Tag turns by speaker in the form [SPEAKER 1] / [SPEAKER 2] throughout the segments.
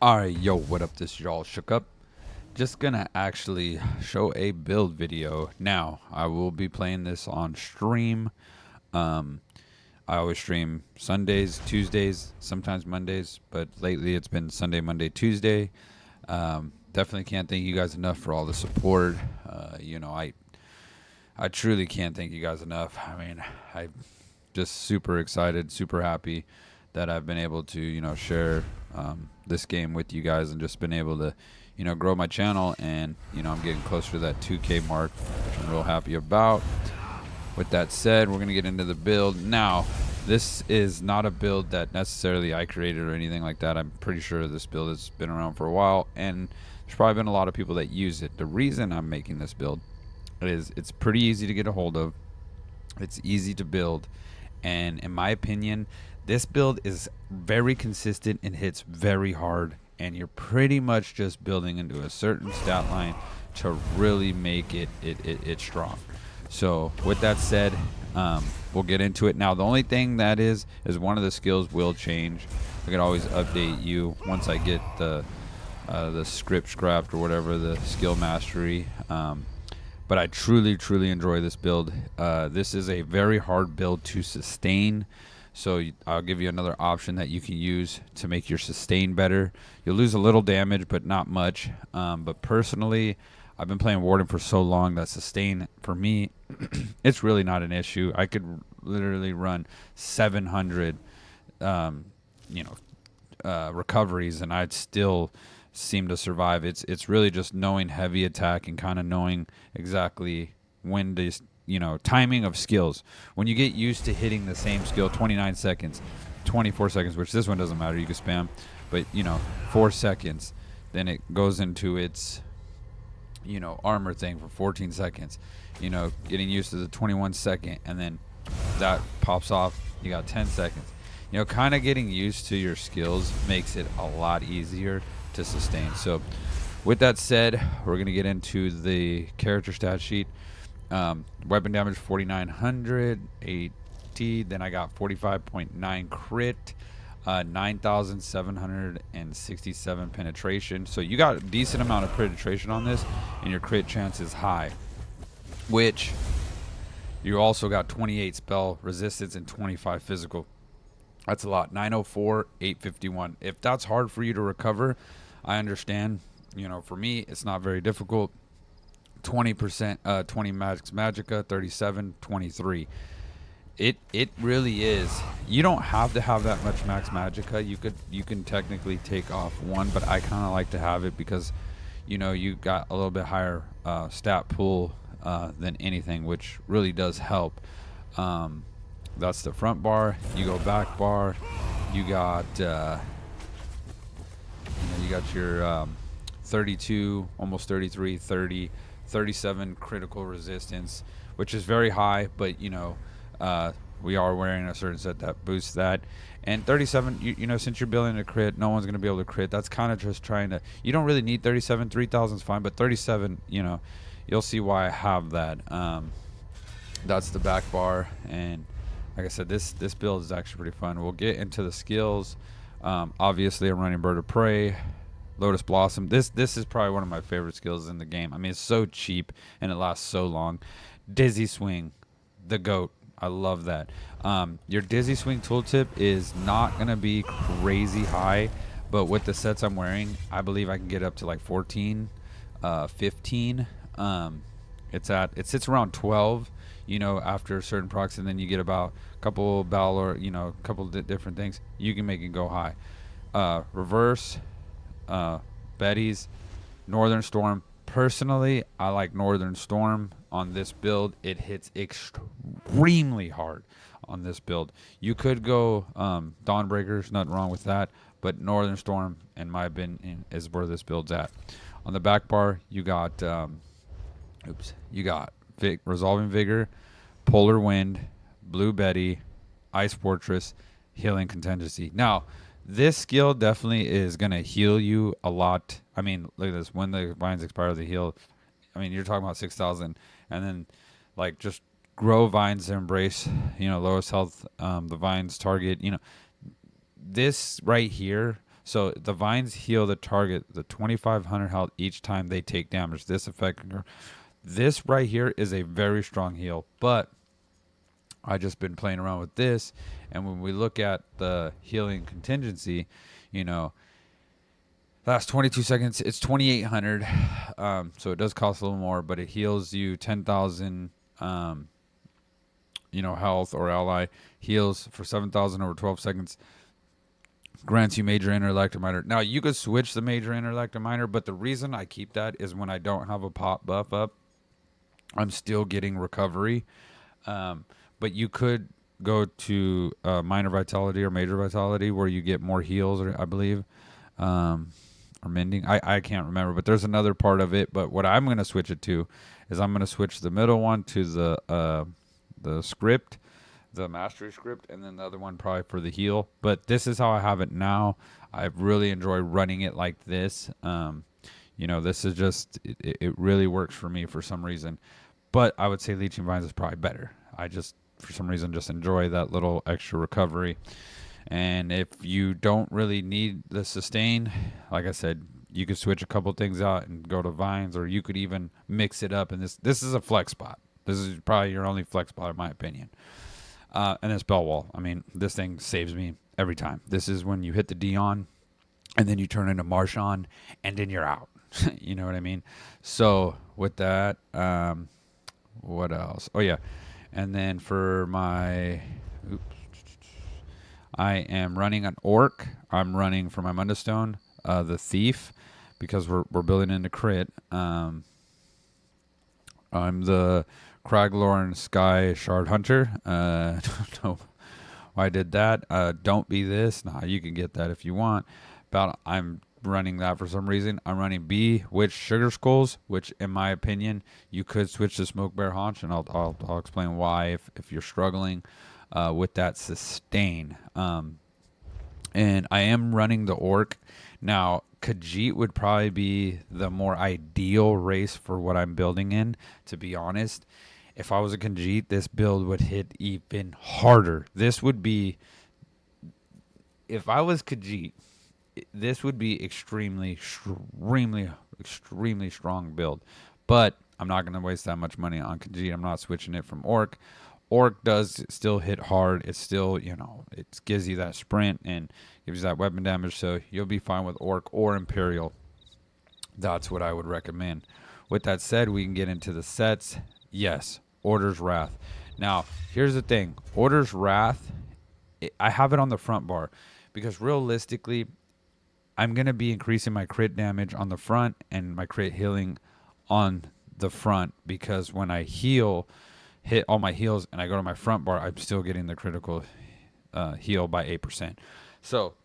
[SPEAKER 1] Alright, yo, what up? This y'all shook up. Just gonna actually show a build video. Now, I will be playing this on stream. Um, I always stream Sundays, Tuesdays, sometimes Mondays, but lately it's been Sunday, Monday, Tuesday. Definitely can't thank you guys enough for all the support. I truly can't thank you guys enough. I mean, I'm just super excited, super happy that I've been able to, share this game with you guys and just been able to, grow my channel. And, I'm getting closer to that 2K mark, which I'm real happy about. With that said, we're going to get into the build. Now, this is not a build that necessarily I created or anything like that. I'm pretty sure this build has been around for a while, and there's probably been a lot of people that use it. The reason I'm making this build is it's pretty easy to get a hold of. It's easy to build, and in my opinion, this build is very consistent and hits very hard, and you're pretty much just building into a certain stat line to really make it strong. So with that said, we'll get into it. Now, the only thing that is one of the skills will change. I can always update you once I get the script scrapped or whatever, the skill mastery. But I truly enjoy this build. This is a very hard build to sustain. So I'll give you another option that you can use to make your sustain better. You'll lose a little damage, but not much. But personally, I've been playing Warden for so long that sustain, for me, it's really not an issue. I could literally run 700, recoveries, and I'd still seem to survive. It's really just knowing heavy attack and kind of knowing exactly when to, timing of skills. When you get used to hitting the same skill 29 seconds, 24 seconds, which this one doesn't matter, you can spam, but 4 seconds, then it goes into its armor thing for 14 seconds, getting used to the 21 second, and then that pops off, you got 10 seconds. Kind of getting used to your skills makes it a lot easier to sustain. So with that said, we're going to get into the character stat sheet. Weapon damage 4900 AT, then I got 45.9 crit, 9,767 penetration. So you got a decent amount of penetration on this, and your crit chance is high, which you also got 28 spell resistance and 25 physical. That's a lot. 904, 851. If that's hard for you to recover, I understand. For me, it's not very difficult. 20%, 20 max magica, 37, 23. It really is. You don't have to have that much max magica. You can technically take off one, but I kind of like to have it because you got a little bit higher stat pool than anything, which really does help. That's the front bar. You go back bar. You got you got your 32, almost 33, 30, 37 critical resistance, which is very high, but we are wearing a certain set that boosts that. And 37, since you're building a crit, no one's going to be able to crit. That's kind of just trying to, you don't really need 37. 3,000 is fine, but 37, you'll see why I have that. That's the back bar. And like I said, this build is actually pretty fun. We'll get into the skills. Obviously, I'm running Bird of Prey, Lotus Blossom. This is probably one of my favorite skills in the game. I mean, it's so cheap and it lasts so long. Dizzy Swing, the GOAT. I love that. Your Dizzy Swing tooltip is not going to be crazy high, but with the sets I'm wearing, I believe I can get up to like 14, 15. It sits around 12, after certain procs, and then you get about a couple Valor, a couple different things. You can make it go high. Reverse, Betty's, Northern Storm. Personally, I like Northern Storm on this build. It hits extremely hard on this build. You could go Dawnbreakers, nothing wrong with that, but Northern Storm, in my opinion, is where this build's at. On the back bar, you got Resolving Vigor, Polar Wind, Blue Betty, Ice Fortress, Healing Contingency. Now, this skill definitely is going to heal you a lot. I mean, look at this. When the vines expire, they heal. I mean, you're talking about 6,000. And then, just grow vines to embrace, lowest health, the vines target. This right here So the vines heal the target the 2,500 health each time they take damage. This right here is a very strong heal, but I just been playing around with this, and when we look at the healing contingency, you know, last 22 seconds, it's 2,800. So it does cost a little more, but it heals you 10,000, health or ally. Heals for 7,000 over 12 seconds. Grants you major intellect or minor. Now, you could switch the major intellect or minor, but the reason I keep that is when I don't have a pop buff up, I'm still getting recovery. But you could go to minor vitality or major vitality where you get more heals, or I believe. Or mending. I can't remember, but there's another part of it. But what I'm going to switch it to is I'm going to switch the middle one to the script, the mastery script, and then the other one probably for the heal. But this is how I have it now. I really enjoy running it like this. This is just it really works for me for some reason. But I would say Leeching Vines is probably better. I just for some reason just enjoy that little extra recovery. And if you don't really need the sustain, like I said, you could switch a couple things out and go to vines, or you could even mix it up. And this is a flex spot. This is probably your only flex spot, in my opinion. And then spell wall. I mean, this thing saves me every time. This is when you hit the Dion, and then you turn into Marshawn, and then you're out. You know what I mean? So with that, what else? Oh yeah, and then for my, I am running an orc. I'm running for my Mundastone, the thief, because we're building into crit. I'm the Craglorn Sky Shard Hunter. I don't know why I did that. Don't be this. Nah, you can get that if you want. But I'm running that for some reason. I'm running B Witch Sugar Skulls, which in my opinion you could switch to Smoke Bear Haunch, and I'll explain why if you're struggling with that sustain. And I am running the orc. Now, Khajiit would probably be the more ideal race for what I'm building in, to be honest. If I was a Khajiit, this build would hit even harder. This would be, if I was Khajiit, this would be extremely strong build. But I'm not going to waste that much money on Khajiit. I'm not switching it from orc. Orc does still hit hard. It's still, it gives you that sprint and gives you that weapon damage. So you'll be fine with orc or imperial. That's what I would recommend. With that said, we can get into the sets. Yes, Order's Wrath. Now, here's the thing. Order's Wrath, I have it on the front bar because realistically, I'm going to be increasing my crit damage on the front and my crit healing on the front, because when I hit all my heals and I go to my front bar, I'm still getting the critical heal by 8%. So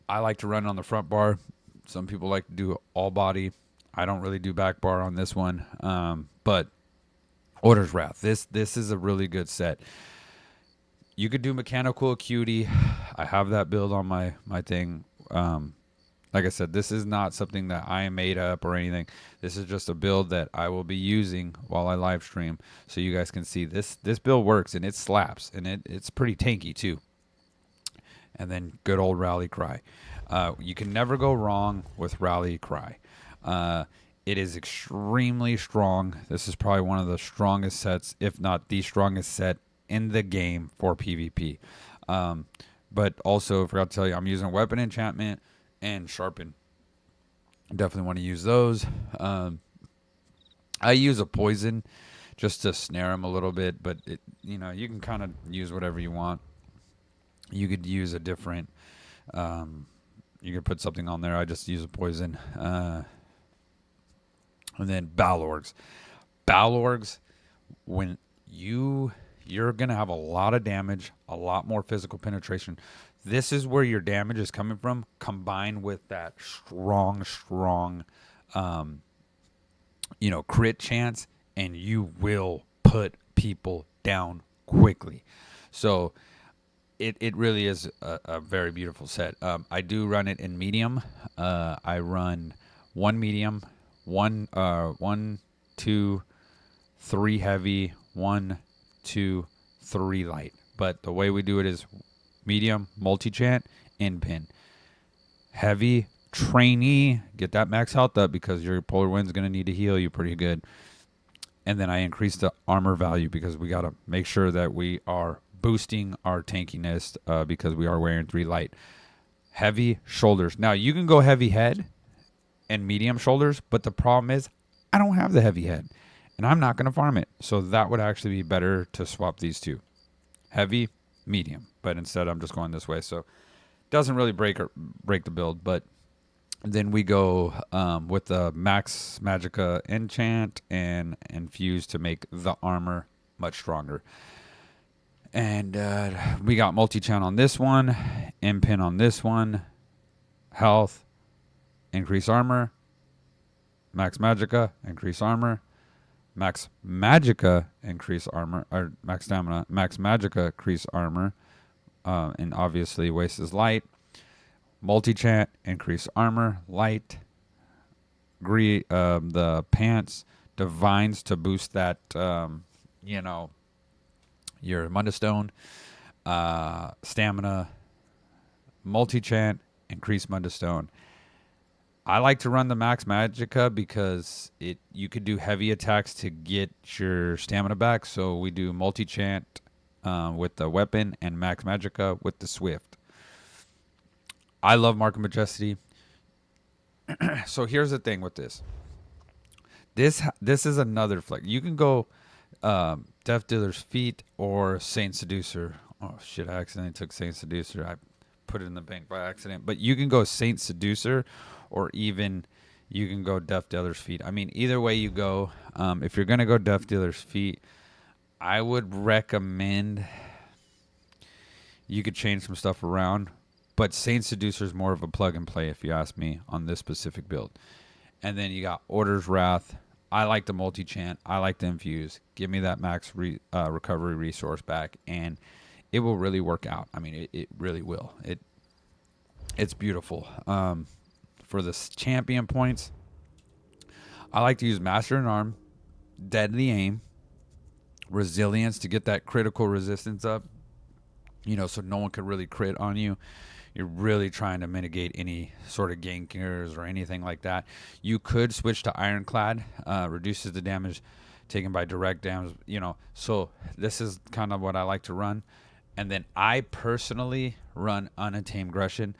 [SPEAKER 1] I like to run on the front bar. Some people like to do all body. I don't really do back bar on this one. But Order's Wrath, this is a really good set. You could do Mechanical Acuity. I have that build on my thing. Like I said, this is not something that I made up or anything. This is just a build that I will be using while I live stream, so you guys can see this build works and it slaps, and it's pretty tanky too. And then good old Rally Cry. You can never go wrong with Rally Cry. It is extremely strong. This is probably one of the strongest sets, if not the strongest set in the game for PvP. But also, I forgot to tell you, I'm using Weapon Enchantment and Sharpen. Definitely want to use those. I use a Poison just to snare them a little bit, but you can kind of use whatever you want. You could use a different, you could put something on there. I just use a Poison. And then Balorgs. Balorgs, when you're going to have a lot of damage, a lot more physical penetration. This is where your damage is coming from, combined with that strong, crit chance, and you will put people down quickly. So it really is a very beautiful set. I do run it in medium. I run one medium, 1, 2, 3 heavy, 1, 2, 3 light. But the way we do it is medium, multi-chant, end pin. Heavy trainee, get that max health up because your polar wind's going to need to heal you pretty good. And then I increased the armor value because we got to make sure that we are boosting our tankiness because we are wearing 3 light. Heavy shoulders. Now, you can go heavy head and medium shoulders, but the problem is I don't have the heavy head, and I'm not going to farm it. So that would actually be better to swap these two. Heavy, medium. But instead, I'm just going this way. So it doesn't really break the build, but then we go with the Max Magica enchant and infuse to make the armor much stronger. And we got multi-chant on this one, impin on this one, health, increase armor, Max Magica, increase armor, Max Magica, increase armor, or Max Stamina, Max Magica, increase armor, and obviously waste is light. Multi-chant, increase armor, light, the pants, divines to boost that, your Mundastone, stamina, multi-chant, increase Mundastone. I like to run the Max Magica because you could do heavy attacks to get your stamina back. So we do multi-chant with the weapon and Max Magica with the Swift. I love Mark of Majesty. So here's the thing with this. This is another flex. You can go Death Dealer's Feet or Saint Seducer. Oh shit! I accidentally took Saint Seducer. I put it in the bank by accident. But you can go Saint Seducer, or even you can go Death Dealer's Feet. I mean, either way you go. If you're gonna go Death Dealer's Feet, I would recommend you could change some stuff around. But Saint Seducer is more of a plug and play, if you ask me, on this specific build. And then you got Order's Wrath. I like the multi-chant. I like the infuse. Give me that max recovery resource back, and it will really work out. I mean, it really will. It's beautiful. For the champion points, I like to use Master and Arm, Deadly Aim, Resilience to get that critical resistance up, so no one could really crit on you. You're really trying to mitigate any sort of gankers or anything like that. You could switch to Ironclad, reduces the damage taken by direct damage, So this is kind of what I like to run. And then I personally run Untamed Aggression.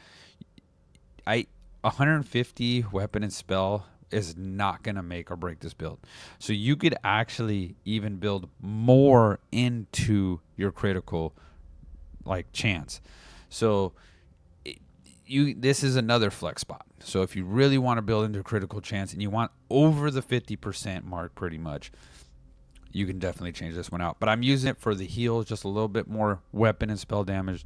[SPEAKER 1] 150 weapon and spell is not going to make or break this build. So you could actually even build more into your critical chance. So this is another flex spot. So if you really want to build into a critical chance and you want over the 50% mark pretty much, you can definitely change this one out. But I'm using it for the heals, just a little bit more weapon and spell damage.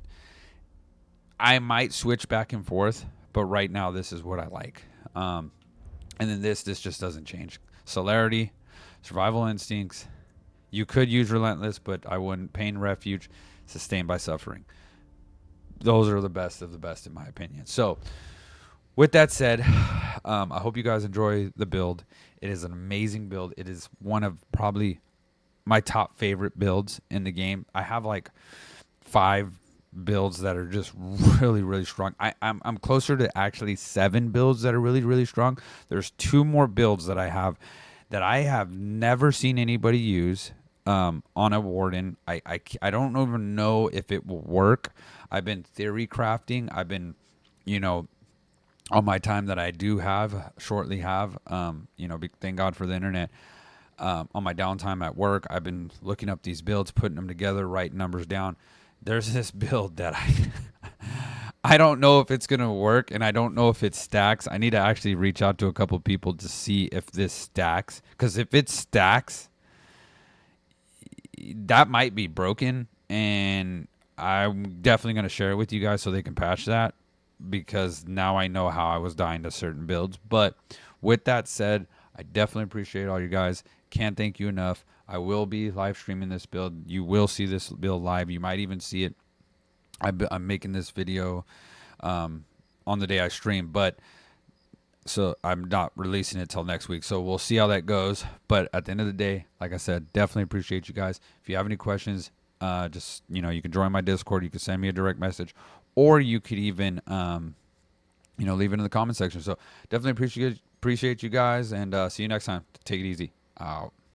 [SPEAKER 1] I might switch back and forth, but right now this is what I like. And then this just doesn't change. Celerity, Survival Instincts. You could use Relentless, but I wouldn't. Pain Refuge, Sustained by Suffering. Those are the best of the best, in my opinion. So, with that said, I hope you guys enjoy the build. It is an amazing build. It is one of probably my top favorite builds in the game. I have 5 builds that are just really, really strong. I'm closer to actually 7 builds that are really, really strong. There's 2 more builds that I have never seen anybody use on a Warden. I don't even know if it will work. I've been theory crafting. I've been, on my time that I do shortly have, thank God for the internet. On my downtime at work, I've been looking up these builds, putting them together, writing numbers down. There's this build that I don't know if it's going to work, and I don't know if it stacks. I need to actually reach out to a couple people to see if this stacks. Because if it stacks, that might be broken, and I'm definitely going to share it with you guys so they can patch that, because now I know how I was dying to certain builds. But with that said, I definitely appreciate all you guys. Can't thank you enough. I will be live streaming this build. You will see this build live. You might even see it. I'm making this video on the day I stream, but so I'm not releasing it till next week. So we'll see how that goes. But at the end of the day, like I said, definitely appreciate you guys. If you have any questions, you can join my Discord. You can send me a direct message, or you could even leave it in the comment section. So definitely appreciate you guys, and see you next time. Take it easy. Out.